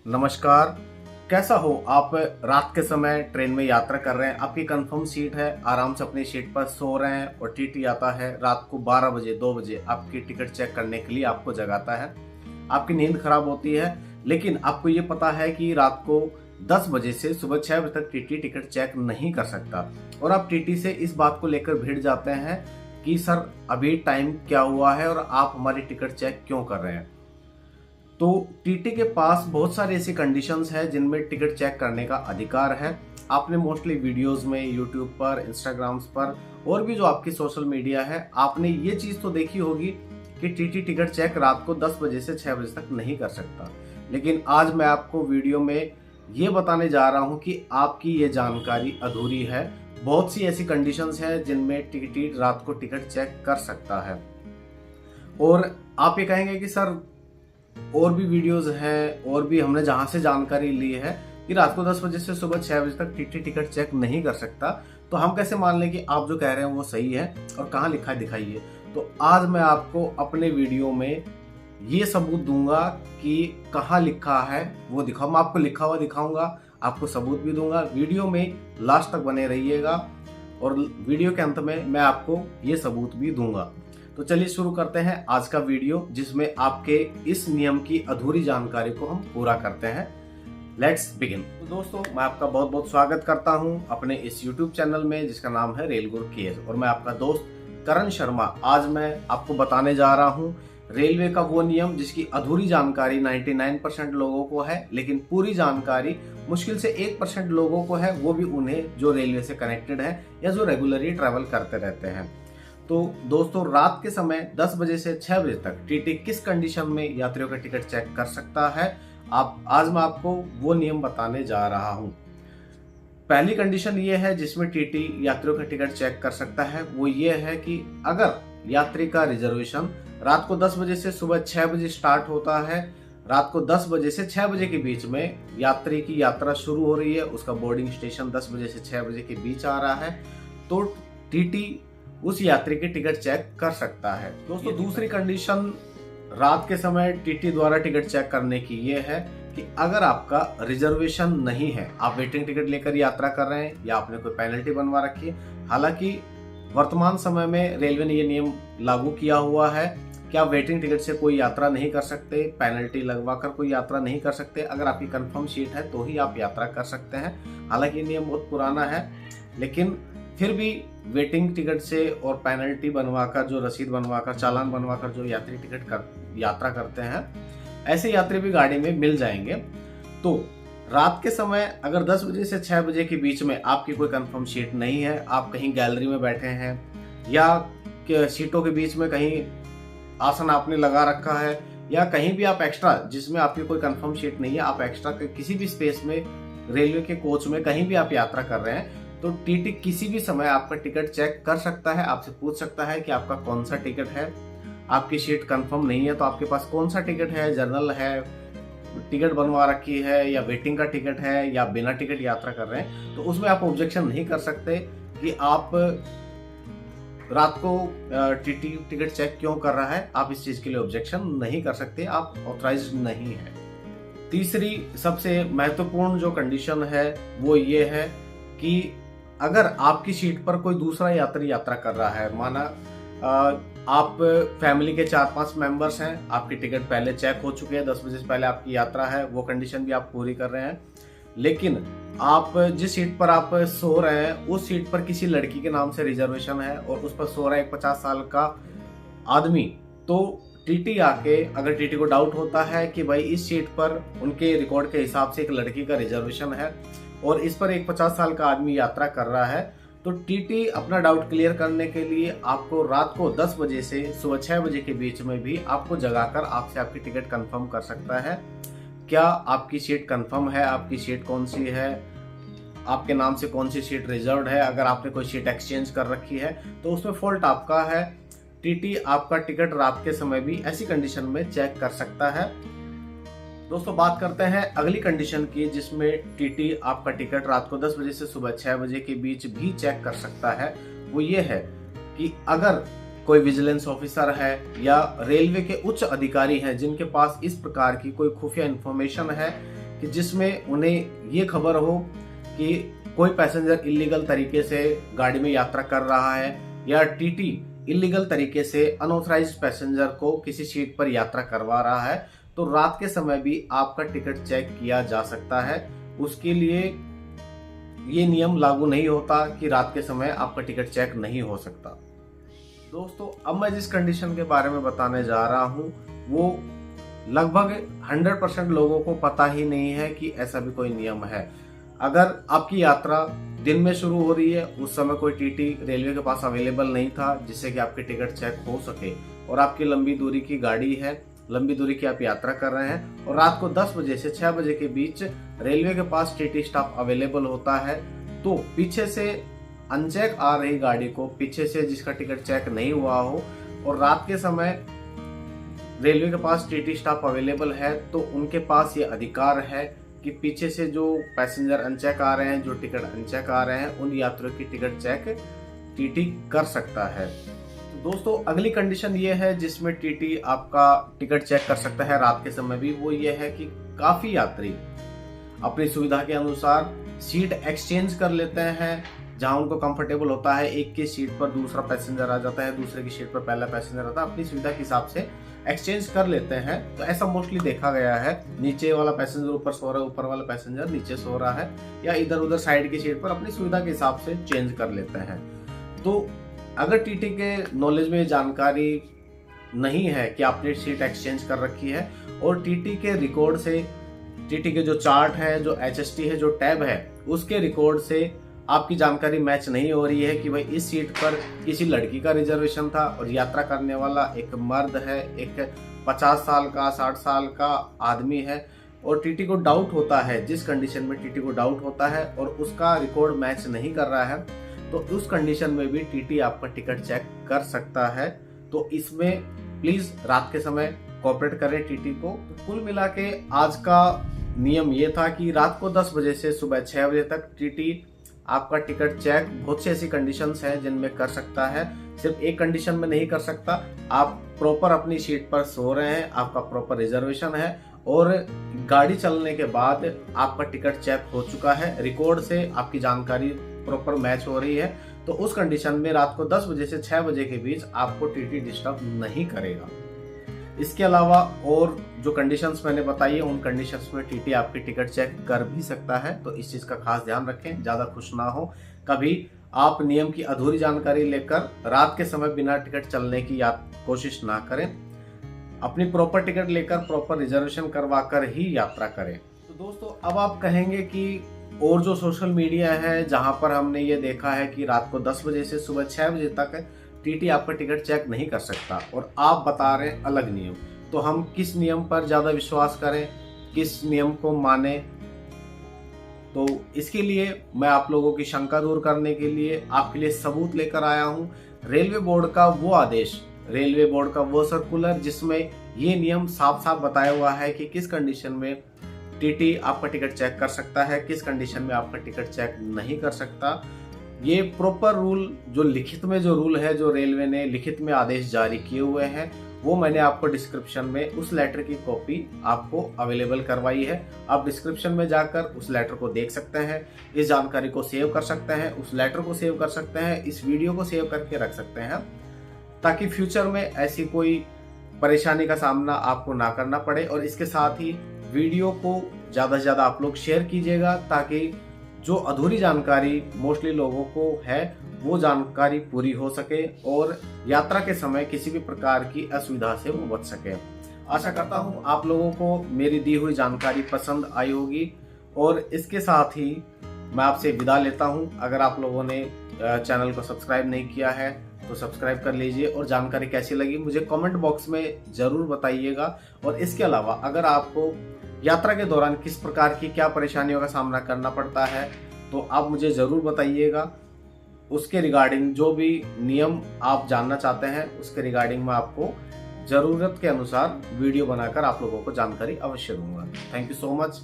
नमस्कार। कैसा हो आप? रात के समय ट्रेन में यात्रा कर रहे हैं, आपकी कंफर्म सीट है, आराम से अपनी सीट पर सो रहे हैं और टीटी आता है रात को 12 बजे 2 बजे आपकी टिकट चेक करने के लिए आपको जगाता है। आपकी नींद खराब होती है, लेकिन आपको ये पता है कि रात को 10 बजे से सुबह 6 बजे तक टीटी टिकट चेक नहीं कर सकता और आप टीटी से इस बात को लेकर भिड़ जाते हैं कि सर अभी टाइम क्या हुआ है और आप हमारी टिकट चेक क्यों कर रहे हैं। तो टीटी के पास बहुत सारी ऐसी कंडीशंस है जिनमें टिकट चेक करने का अधिकार है। आपने मोस्टली वीडियोस में यूट्यूब पर, इंस्टाग्राम्स पर और भी जो आपकी सोशल मीडिया है, आपने ये चीज़ तो देखी होगी कि टीटी टिकट चेक रात को 10 बजे से 6 बजे तक नहीं कर सकता। लेकिन आज मैं आपको वीडियो में ये बताने जा रहा हूँ कि आपकी ये जानकारी अधूरी है। बहुत सी ऐसी कंडीशंस हैं जिनमें टीटी रात को टिकट चेक कर सकता है। और आप ये कहेंगे कि सर और भी वीडियोस हैं और भी हमने जहां से जानकारी ली है कि रात को 10 बजे से सुबह 6 बजे तक टीटी टिकट चेक नहीं कर सकता, तो हम कैसे मान लें कि आप जो कह रहे हैं वो सही है और कहाँ लिखा है दिखाइए। तो आज मैं आपको अपने वीडियो में ये सबूत दूंगा कि कहाँ लिखा है वो दिखाऊं। मैं आपको लिखा हुआ दिखाऊंगा, आपको सबूत भी दूंगा। वीडियो में लास्ट तक बने रहिएगा और वीडियो के अंत में मैं आपको ये सबूत भी दूंगा। तो चलिए शुरू करते हैं आज का वीडियो, जिसमें आपके इस नियम की अधूरी जानकारी को हम पूरा करते हैं। Let's begin. तो दोस्तों, मैं आपका बहुत बहुत स्वागत करता हूं अपने इस यूट्यूब चैनल में जिसका नाम है रेल गुरु केएस, और मैं आपका दोस्त करण शर्मा। आज मैं आपको बताने जा रहा हूं रेलवे का वो नियम जिसकी अधूरी जानकारी 99% लोगों को है, लेकिन पूरी जानकारी मुश्किल से 1% लोगों को है, वो भी उन्हें जो रेलवे से कनेक्टेड है या जो रेगुलरली ट्रैवल करते रहते हैं। तो दोस्तों, रात के समय 10 बजे से 6 बजे तक टीटी किस कंडीशन में यात्रियों का टिकट चेक कर सकता है, आज मैं आपको वो नियम बताने जा रहा हूं। पहली कंडीशन ये है जिसमें टीटी यात्रियों का टिकट चेक कर सकता है, वो ये है कि अगर यात्री का रिजर्वेशन रात को 10 बजे से सुबह 6 बजे स्टार्ट होता है, रात को 10 बजे से 6 बजे के बीच में यात्री की यात्रा शुरू हो रही है, उसका बोर्डिंग स्टेशन 10 बजे से 6 बजे के बीच आ रहा है, तो टीटी उस यात्री की टिकट चेक कर सकता है। दोस्तों, दूसरी कंडीशन रात के समय टीटी द्वारा टिकट चेक करने की ये है कि अगर आपका रिजर्वेशन नहीं है, आप वेटिंग टिकट लेकर यात्रा कर रहे हैं या आपने कोई पेनल्टी बनवा रखी है। हालांकि वर्तमान समय में रेलवे ने ये नियम लागू किया हुआ है कि आप वेटिंग टिकट से कोई यात्रा नहीं कर सकते, पेनल्टी लगवाकर कोई यात्रा नहीं कर सकते। अगर आपकी कंफर्म सीट है तो ही आप यात्रा कर सकते हैं। हालांकि ये नियम बहुत पुराना है, लेकिन फिर भी वेटिंग टिकट से और पेनल्टी बनवाकर, जो रसीद बनवाकर, चालान बनवाकर जो यात्री यात्रा करते हैं, ऐसे यात्री भी गाड़ी में मिल जाएंगे। तो रात के समय अगर 10 बजे से 6 बजे के बीच में आपकी कोई कंफर्म सीट नहीं है, आप कहीं गैलरी में बैठे हैं या सीटों के बीच में कहीं आसन आपने लगा रखा है, या कहीं भी आप एक्स्ट्रा, जिसमें आपकी कोई कंफर्म सीट नहीं है, आप एक्स्ट्रा किसी भी स्पेस में रेलवे के कोच में कहीं भी आप यात्रा कर रहे हैं, तो टीटी किसी भी समय आपका टिकट चेक कर सकता है। आपसे पूछ सकता है कि आपका कौन सा टिकट है, आपकी सीट कंफर्म नहीं है तो आपके पास कौन सा टिकट है, जनरल है, टिकट बनवा रखी है, या वेटिंग का टिकट है, या बिना टिकट यात्रा कर रहे हैं। तो उसमें आप ऑब्जेक्शन नहीं कर सकते कि आप रात को टीटी टिकट चेक क्यों कर रहा है। आप इस चीज के लिए ऑब्जेक्शन नहीं कर सकते, आप ऑथराइज्ड नहीं है। तीसरी सबसे महत्वपूर्ण जो कंडीशन है वो ये है कि अगर आपकी सीट पर कोई दूसरा यात्री यात्रा कर रहा है, माना आप फैमिली के 4-5 मेंबर्स हैं, आपकी टिकट पहले चेक हो चुके हैं, 10 बजे से पहले आपकी यात्रा है, वो कंडीशन भी आप पूरी कर रहे हैं, लेकिन आप जिस सीट पर आप सो रहे हैं उस सीट पर किसी लड़की के नाम से रिजर्वेशन है और उस पर सो रहा है एक 50 साल का आदमी, तो टीटी आके, अगर टीटी को डाउट होता है कि भाई इस सीट पर उनके रिकॉर्ड के हिसाब से एक लड़की का रिजर्वेशन है और इस पर एक 50 साल का आदमी यात्रा कर रहा है, तो टीटी अपना डाउट क्लियर करने के लिए आपको रात को 10 बजे से सुबह 6 बजे के बीच में भी आपको जगाकर आपसे आपकी टिकट कंफर्म कर सकता है। क्या आपकी सीट कंफर्म है, आपकी सीट कौन सी है, आपके नाम से कौन सी सीट रिजर्व्ड है, अगर आपने कोई सीट एक्सचेंज कर रखी है तो उसमें फॉल्ट आपका है। टीटी आपका टिकट रात के समय भी ऐसी कंडीशन में चेक कर सकता है। दोस्तों, बात करते हैं अगली कंडीशन की जिसमें टीटी आपका टिकट रात को 10 बजे से सुबह 6 बजे के बीच भी चेक कर सकता है। वो ये है कि अगर कोई विजिलेंस ऑफिसर है या रेलवे के उच्च अधिकारी हैं जिनके पास इस प्रकार की कोई खुफिया इंफॉर्मेशन है कि जिसमें उन्हें ये खबर हो कि कोई पैसेंजर इलीगल तरीके से गाड़ी में यात्रा कर रहा है या टीटी इलीगल तरीके से अनऑथराइज्ड पैसेंजर को किसी सीट पर यात्रा करवा रहा है, तो रात के समय भी आपका टिकट चेक किया जा सकता है। उसके लिए ये नियम लागू नहीं होता कि रात के समय आपका टिकट चेक नहीं हो सकता। दोस्तों, अब मैं जिस कंडीशन के बारे में बताने जा रहा हूँ वो लगभग 100% लोगों को पता ही नहीं है कि ऐसा भी कोई नियम है। अगर आपकी यात्रा दिन में शुरू हो रही है, उस समय कोई टीटी रेलवे के पास अवेलेबल नहीं था जिससे कि आपके टिकट चेक हो सके, और आपकी लंबी दूरी की गाड़ी है, लंबी दूरी की आप यात्रा कर रहे हैं और रात को 10 बजे से 6 बजे के बीच रेलवे के पास टीटी स्टाफ अवेलेबल होता है, तो पीछे से अनचेक आ रही गाड़ी को, पीछे से जिसका टिकट चेक नहीं हुआ हो और रात के समय रेलवे के पास टीटी स्टाफ अवेलेबल है, तो उनके पास ये अधिकार है कि पीछे से जो पैसेंजर अनचेक आ रहे हैं, जो टिकट अनचेक आ रहे हैं, उन यात्रियों की टिकट चेक टीटी कर सकता है। तो दोस्तों, अगली कंडीशन ये है जिसमें टीटी आपका टिकट चेक कर सकता है रात के समय भी, वो ये है कि काफी यात्री अपनी सुविधा के अनुसार सीट एक्सचेंज कर लेते हैं। जहां उनको कंफर्टेबल होता है, एक की सीट पर दूसरा पैसेंजर आ जाता है, दूसरे की सीट पर पहला पैसेंजर आता है, अपनी सुविधा के हिसाब से एक्सचेंज कर लेते हैं। तो ऐसा मोस्टली देखा गया है, नीचे वाला पैसेंजर ऊपर सो रहा है, ऊपर वाला पैसेंजर नीचे सो रहा है, या इधर उधर साइड की सीट पर अपनी सुविधा के हिसाब से चेंज कर लेते हैं। तो अगर टीटी के नॉलेज में जानकारी नहीं है कि आपने सीट एक्सचेंज कर रखी है और टीटी के रिकॉर्ड से, टीटी के जो चार्ट है, जो HST है, जो टैब है, उसके रिकॉर्ड से आपकी जानकारी मैच नहीं हो रही है कि भाई इस सीट पर किसी लड़की का रिजर्वेशन था और यात्रा करने वाला एक मर्द है, एक 50 साल का, 60 साल का आदमी है, और टीटी को डाउट होता है, जिस कंडीशन में टीटी को डाउट होता है और उसका रिकॉर्ड मैच नहीं कर रहा है, तो उस कंडीशन में भी टीटी आपका टिकट चेक कर सकता है। तो इसमें प्लीज रात के समय कोऑपरेट करें टीटी को। तो कुल मिला के आज का नियम ये था कि रात को 10 बजे से सुबह 6 बजे तक टीटी आपका टिकट चेक बहुत सी ऐसी कंडीशंस हैं जिनमें कर सकता है। सिर्फ एक कंडीशन में नहीं कर सकता, आप प्रॉपर अपनी सीट पर सो रहे हैं, आपका प्रॉपर रिजर्वेशन है और गाड़ी चलने के बाद आपका टिकट चेक हो चुका है, रिकॉर्ड से आपकी जानकारी प्रॉपर मैच हो रही है, तो उस कंडीशन में रात को 10 बजे से 6 बजे के बीच आपको टीटी डिस्टर्ब नहीं करेगा। इसके अलावा और जो कंडीशंस मैंने बताई है, उन कंडीशंस में टीटी आपकी टिकट चेक कर भी सकता है, तो इस चीज का खास ध्यान रखें, ज्यादा खुश ना हो। कभी आप नियम की अधूरी जानकारी लेकर रात के समय बिना टिकट चलने की कोशिश ना करें। अपनी प्रॉपर टिकट लेकर प्रॉपर रिजर्वेशन करवा कर ही यात्रा करें। तो दोस्तों, अब आप कहेंगे कि और जो सोशल मीडिया है जहां पर हमने ये देखा है कि रात को 10 बजे से सुबह 6 बजे तक टीटी आपका टिकट चेक नहीं कर सकता और आप बता रहे हैं अलग नियम, तो हम किस नियम पर ज्यादा विश्वास करें, किस नियम को माने? तो इसके लिए मैं आप लोगों की शंका दूर करने के लिए आपके लिए सबूत लेकर आया हूं। रेलवे बोर्ड का वो आदेश, रेलवे बोर्ड का वो सर्कुलर जिसमें ये नियम साफ साफ बताया हुआ है कि किस कंडीशन में टीटी आपका टिकट चेक कर सकता है, किस कंडीशन में आपका टिकट चेक नहीं कर सकता। ये प्रॉपर रूल, जो लिखित में जो रूल है, जो रेलवे ने लिखित में आदेश जारी किए हुए हैं, वो मैंने आपको डिस्क्रिप्शन में उस लेटर की कॉपी आपको अवेलेबल करवाई है। आप डिस्क्रिप्शन में जाकर उस लेटर को देख सकते हैं, इस जानकारी को सेव कर सकते हैं, उस लेटर को सेव कर सकते हैं, इस वीडियो को सेव करके रख सकते हैं, ताकि फ्यूचर में ऐसी कोई परेशानी का सामना आपको ना करना पड़े। और इसके साथ ही वीडियो को ज़्यादा से ज़्यादा आप लोग शेयर कीजिएगा, ताकि जो अधूरी जानकारी मोस्टली लोगों को है वो जानकारी पूरी हो सके और यात्रा के समय किसी भी प्रकार की असुविधा से वो बच सके। आशा करता हूँ आप लोगों को मेरी दी हुई जानकारी पसंद आई होगी और इसके साथ ही मैं आपसे विदा लेता हूँ। अगर आप लोगों ने चैनल को सब्सक्राइब नहीं किया है तो सब्सक्राइब कर लीजिए और जानकारी कैसी लगी मुझे कमेंट बॉक्स में ज़रूर बताइएगा। और इसके अलावा अगर आपको यात्रा के दौरान किस प्रकार की क्या परेशानियों का सामना करना पड़ता है तो आप मुझे ज़रूर बताइएगा। उसके रिगार्डिंग जो भी नियम आप जानना चाहते हैं उसके रिगार्डिंग मैं आपको ज़रूरत के अनुसार वीडियो बनाकर आप लोगों को जानकारी अवश्य दूंगा। Thank you so much.